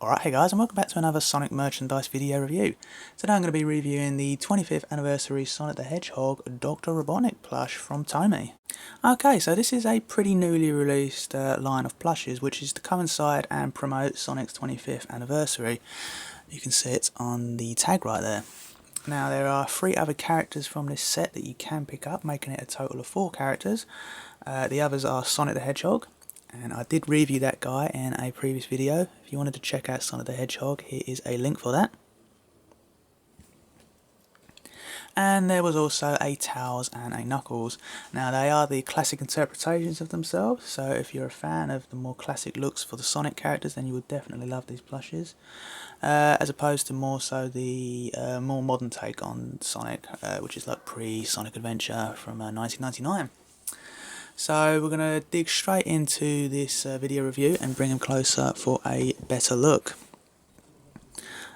Alright, hey guys, and welcome back to another Sonic merchandise video review. Today I'm going to be reviewing the 25th Anniversary Sonic the Hedgehog Dr. Robotnik plush from TOMY. Okay, so this is a pretty newly released line of plushes, which is to coincide and promote Sonic's 25th anniversary. You can see it on the tag right there. Now there are 3 other characters from this set that you can pick up, making it a total of 4 characters. The others are Sonic the Hedgehog, and I did review that guy in a previous video. If you wanted to check out Sonic the Hedgehog, here is a link for that. And there was also a Tails and a Knuckles. Now they are the classic interpretations of themselves, so if you're a fan of the more classic looks for the Sonic characters, then you would definitely love these plushes. As opposed to more so the more modern take on Sonic, which is like pre-Sonic Adventure from 1999. So we're going to dig straight into this video review and bring him closer for a better look.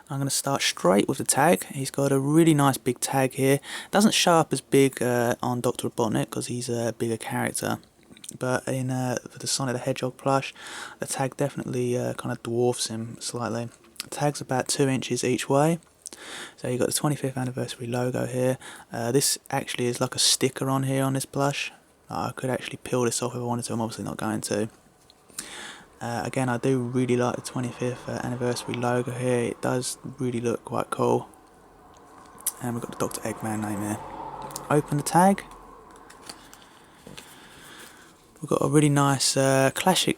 I'm going to start straight with the tag. He's got a really nice big tag here. Doesn't show up as big on Dr. Robotnik because he's a bigger character. But in for the Sonic the Hedgehog plush, the tag definitely kind of dwarfs him slightly. The tag's about 2 inches each way. So you've got the 25th anniversary logo here. This actually is like a sticker on here on this plush. I could actually peel this off if I wanted to. I'm obviously not going to. Again, I do really like the 25th anniversary logo here. It does really look quite cool. And we've got the Dr. Eggman name here. Open the tag. We've got a really nice classic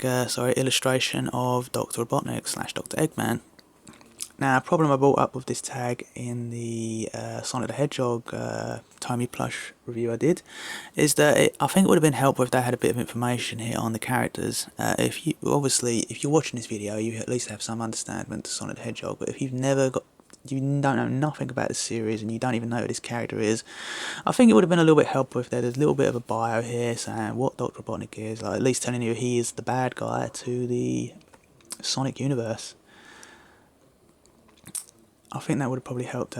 illustration of Dr. Robotnik / Dr. Eggman. Now, a problem I brought up with this tag in the Sonic the Hedgehog TOMY Plush review I did is that I think it would have been helpful if they had a bit of information here on the characters. If you're watching this video, you at least have some understanding to Sonic the Hedgehog. But if you don't know nothing about the series and you don't even know who this character is, I think it would have been a little bit helpful if there was a little bit of a bio here saying what Dr. Robotnik is, like at least telling you he is the bad guy to the Sonic universe. I think that would have probably helped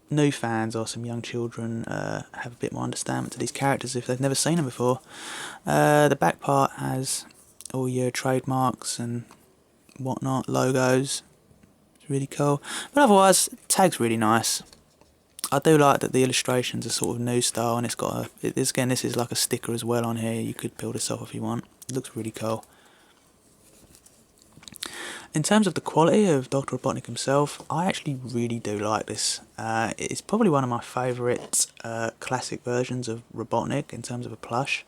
new fans or some young children have a bit more understanding to these characters if they've never seen them before. The back part has all your trademarks and whatnot, logos. It's really cool. But otherwise, the tag's really nice. I do like that the illustrations are sort of new style, and it's got again, this is like a sticker as well on here. You could peel this off if you want. It looks really cool. In terms of the quality of Dr. Robotnik himself, I actually really do like this. It's probably one of my favourite classic versions of Robotnik in terms of a plush.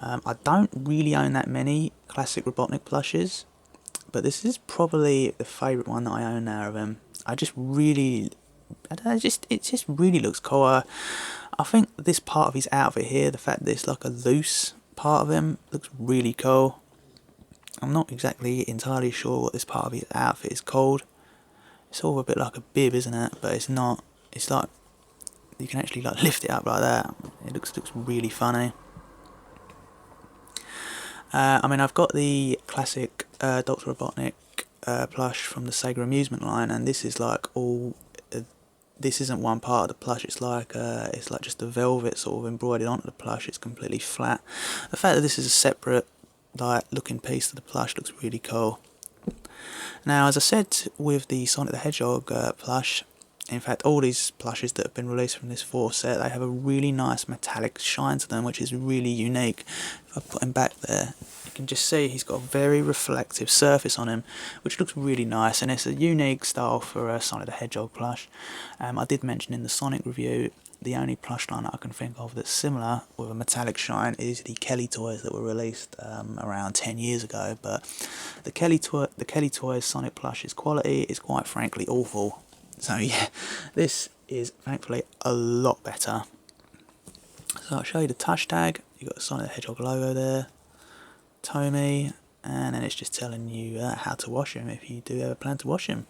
I don't really own that many classic Robotnik plushes, but this is probably the favourite one that I own now of him. It just really looks cool. I think this part of his outfit here, the fact that it's like a loose part of him, looks really cool. I'm not exactly entirely sure what this part of his outfit is called. It's all a bit like a bib, isn't it? But it's not. It's like you can actually like lift it up like that. It looks really funny. I mean, I've got the classic Dr. Robotnik plush from the Sega Amusement line, and this is like all. This isn't one part of the plush. It's like just the velvet sort of embroidered onto the plush. It's completely flat. The fact that this is a separate looking piece to the plush looks really cool. Now, as I said with the Sonic the Hedgehog plush, in fact all these plushes that have been released from this 4 set, they have a really nice metallic shine to them, which is really unique. If I put him back there, you can just see he's got a very reflective surface on him, which looks really nice, and it's a unique style for a Sonic the Hedgehog plush. I did mention in the Sonic review, the only plush line that I can think of that's similar with a metallic shine is the Kelly toys that were released around 10 years ago. But the Kelly toys Sonic plush's quality is quite frankly awful. So yeah, this is thankfully a lot better. So I'll show you the touch tag. You've got the Sonic the Hedgehog logo there, TOMY, and then it's just telling you how to wash him if you do ever plan to wash him.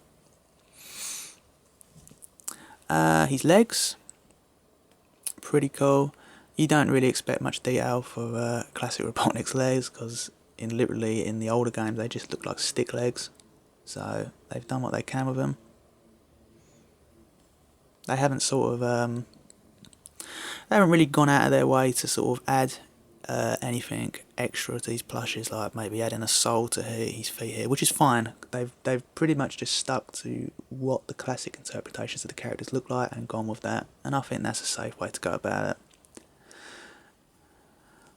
His legs, pretty cool. You don't really expect much detail for classic Robotnik's legs, because literally in the older games they just look like stick legs. So they've done what they can with them. They haven't really gone out of their way to sort of add anything extra to these plushes, like maybe adding a soul to his feet here, which is fine. They've pretty much just stuck to what the classic interpretations of the characters look like and gone with that, and I think that's a safe way to go about it.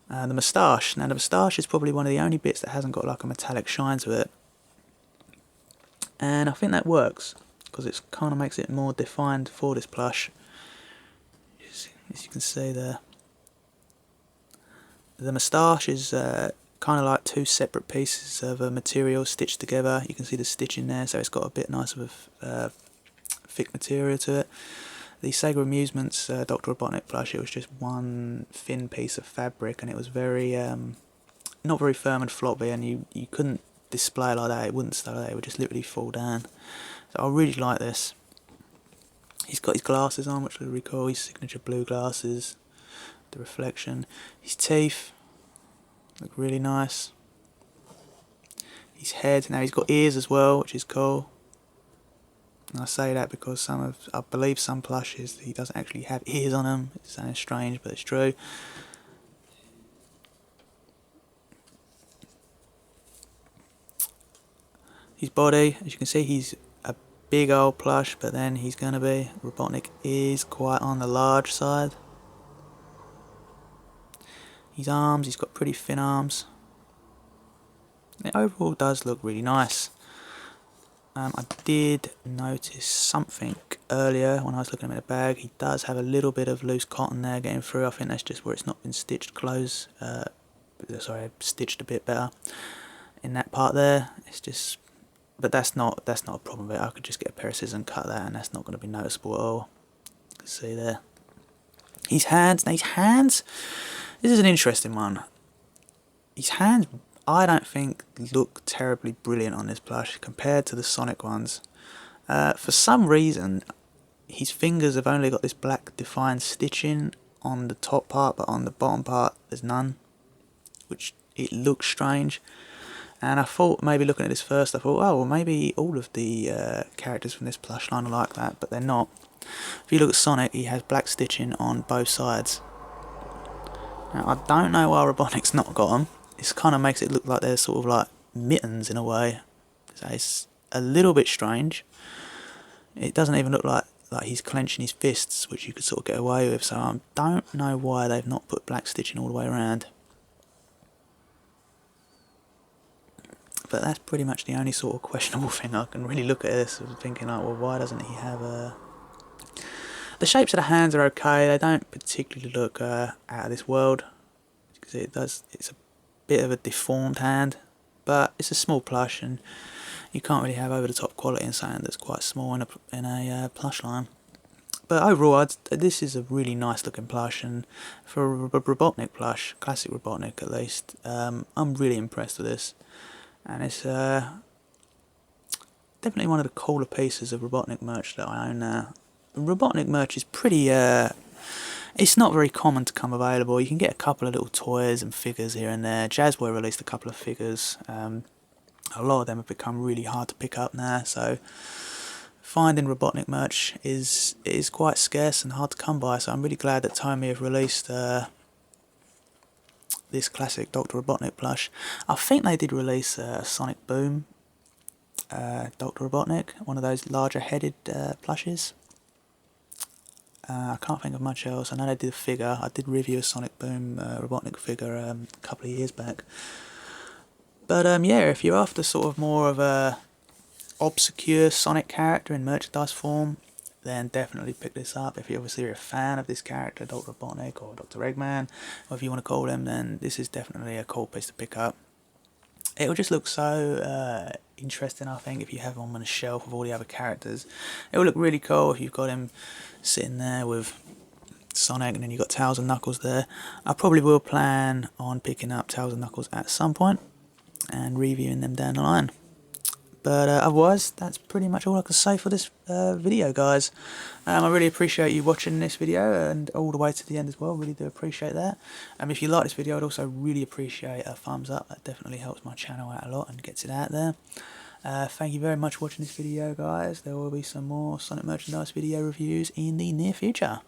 The moustache. Now the moustache is probably one of the only bits that hasn't got like a metallic shine to it, and I think that works because it kind of makes it more defined for this plush. As you can see there, the moustache is kind of like two separate pieces of material stitched together. You can see the stitching there, so it's got a bit nice of a thick material to it. The Sega Amusements Dr. Robotnik plush, it was just one thin piece of fabric, and it was very not very firm and floppy, and you couldn't display like that. It wouldn't stay like that. It would just literally fall down. So I really like this. He's got his glasses on, which is really cool. His signature blue glasses, the reflection. His teeth look really nice. His head, now he's got ears as well, which is cool. And I say that because I believe some plushes, he doesn't actually have ears on them. It sounds strange, but it's true. His body, as you can see, he's a big old plush, but then he's going to be, Robotnik is quite on the large side. His arms, he's got pretty thin arms. It overall does look really nice. I did notice something earlier when I was looking at him in the bag. He does have a little bit of loose cotton there getting through. I think that's just where it's not been stitched close. Stitched a bit better in that part there. It's just, but that's not a problem with it. I could just get a pair of scissors and cut that, and that's not going to be noticeable at all. You can see there. His hands. Now his hands. This is an interesting one. His hands, I don't think, look terribly brilliant on this plush compared to the Sonic ones. For some reason, his fingers have only got this black defined stitching on the top part, but on the bottom part there's none, which it looks strange. And I thought, maybe looking at this first, I thought, oh well, maybe all of the characters from this plush line are like that, but they're not. If you look at Sonic, he has black stitching on both sides. Now I don't know why Robotnik's not got them. This kind of makes it look like they're sort of like mittens in a way. So it's a little bit strange. It doesn't even look like he's clenching his fists, which you could sort of get away with. So I don't know why they've not put black stitching all the way around. But that's pretty much the only sort of questionable thing I can really look at this and thinking like, well, why doesn't he have a... The shapes of the hands are okay. They don't particularly look out of this world. Because it's a bit of a deformed hand, but it's a small plush, and you can't really have over the top quality in something that's quite small in a plush line. But overall, this is a really nice looking plush, and for a Robotnik plush, classic Robotnik at least, I'm really impressed with this, and it's definitely one of the cooler pieces of Robotnik merch that I own now. Robotnik merch is pretty it's not very common to come available. You can get a couple of little toys and figures here and there. Jazzboy released a couple of figures. A lot of them have become really hard to pick up now, so finding Robotnik merch is quite scarce and hard to come by. So I'm really glad that Tomy have released this classic Dr. Robotnik plush. I think they did release Sonic Boom Dr. Robotnik, one of those larger headed plushes. I can't think of much else. I know they did a figure. I did review a Sonic Boom Robotnik figure a couple of years back. But yeah, if you're after sort of more of a obscure Sonic character in merchandise form, then definitely pick this up. If you're obviously a fan of this character, Dr. Robotnik or Dr. Eggman, whatever you want to call him, then this is definitely a cool piece to pick up. It'll just look so interesting, I think, if you have him on a shelf with all the other characters. It will look really cool if you've got him sitting there with Sonic and then you've got Tails and Knuckles there. I probably will plan on picking up Tails and Knuckles at some point and reviewing them down the line. But otherwise, that's pretty much all I can say for this video, guys. I really appreciate you watching this video and all the way to the end as well. Really do appreciate that. If you like this video, I'd also really appreciate a thumbs up. That definitely helps my channel out a lot and gets it out there. Thank you very much for watching this video, guys. There will be some more Sonic merchandise video reviews in the near future.